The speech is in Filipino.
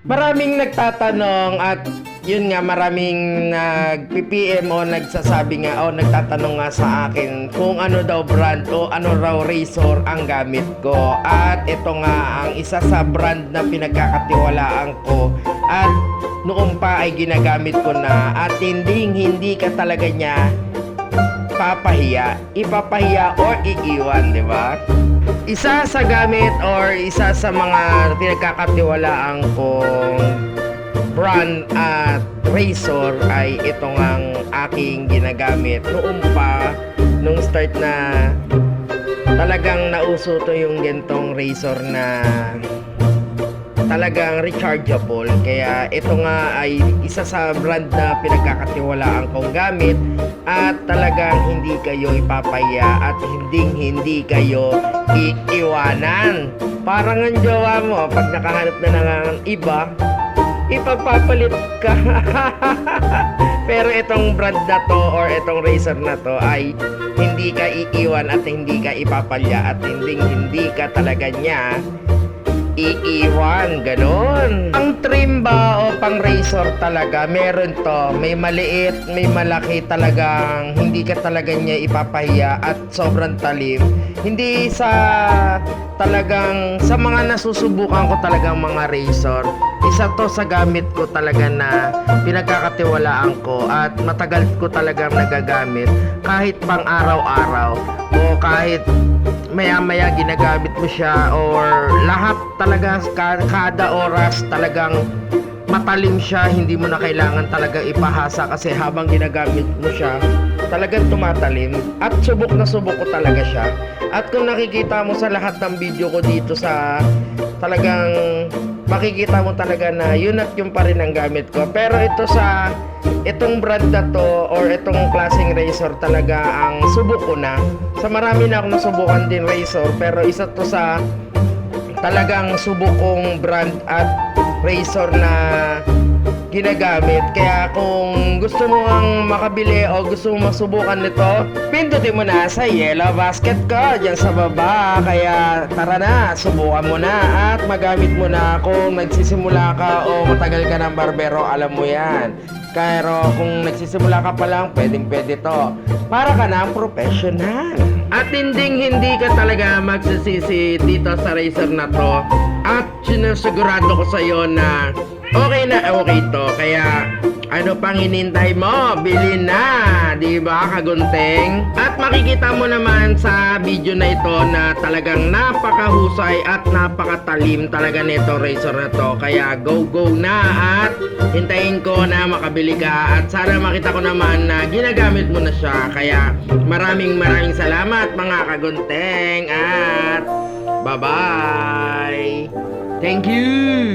Maraming nagtatanong at yun nga maraming nag-PPM o nagsasabi nga o nagtatanong nga sa akin kung ano daw brand o ano raw razor ang gamit ko. At ito nga ang isa sa brand na pinagkakatiwalaan ko at noon pa ay ginagamit ko na at hindi ka talaga niya ipapahiya or iiwan, di ba? Isa sa gamit or isa sa mga pinagkakatiwalaan kong brand at razor ay ito ngang aking ginagamit noon pa nung start na talagang nauso to yung gentong razor na talagang rechargeable. Kaya ito nga ay isa sa brand na pinagkakatiwalaan kong gamit at talagang hindi kayo ipapahiya at hindi kayo iiwanan. Parang ang jowa mo pag nakahanap na ng iba, ipagpapalit ka. Pero itong brand na to or itong razor na to ay hindi ka iiwan at hindi ka ipapalya at hindi ka talaga niya iiwan, ganon. Ang trim ba o pang razor talaga, meron to. May maliit, may malaki, talagang hindi ka talaga niya ipapahiya at sobrang talim. Hindi sa talagang sa mga nasusubukan ko talagang mga razor, isa to sa gamit ko talaga na pinagkakatiwalaan ko at matagal ko talagang nagagamit kahit pang araw-araw o kahit maya-maya ginagamit mo siya or lahat talaga kada oras talagang matalim siya, hindi mo na kailangan talaga ipahasa kasi habang ginagamit mo siya talagang tumatalim at subok na subok ko talaga siya. At kung nakikita mo sa lahat ng video ko dito sa talagang makikita mo talaga na yun at yun pa rin ang gamit ko. Pero itong brand na to or itong klaseng razor talaga ang subok ko na. Sa marami na akong nasubukan din razor pero isa to sa talagang subok kong brand at razor na ginagamit. Kaya kung gusto mo ang makabili o gusto mo masubukan nito, pindutin mo na sa yellow basket ko dyan sa baba. Kaya tara na, subukan mo na at magamit mo na. Kung nagsisimula ka o matagal ka ng barbero, alam mo yan. Pero kung nagsisimula ka pa lang, pwede to. Para ka na ang professional. At hindi ka talaga magsisisi dito sa razor na to. At sinasigurado ko sa iyo na okay to. Kaya ano pang hinintay mo? Bili na, di ba, kagunting? At makikita mo naman sa video na ito na talagang napakahusay at napakatalim talaga nito razor na to. Kaya go na at hintayin ko na makabili ka at sana makita ko naman na ginagamit mo na siya. Kaya maraming salamat mga kagunting at bye-bye. Thank you!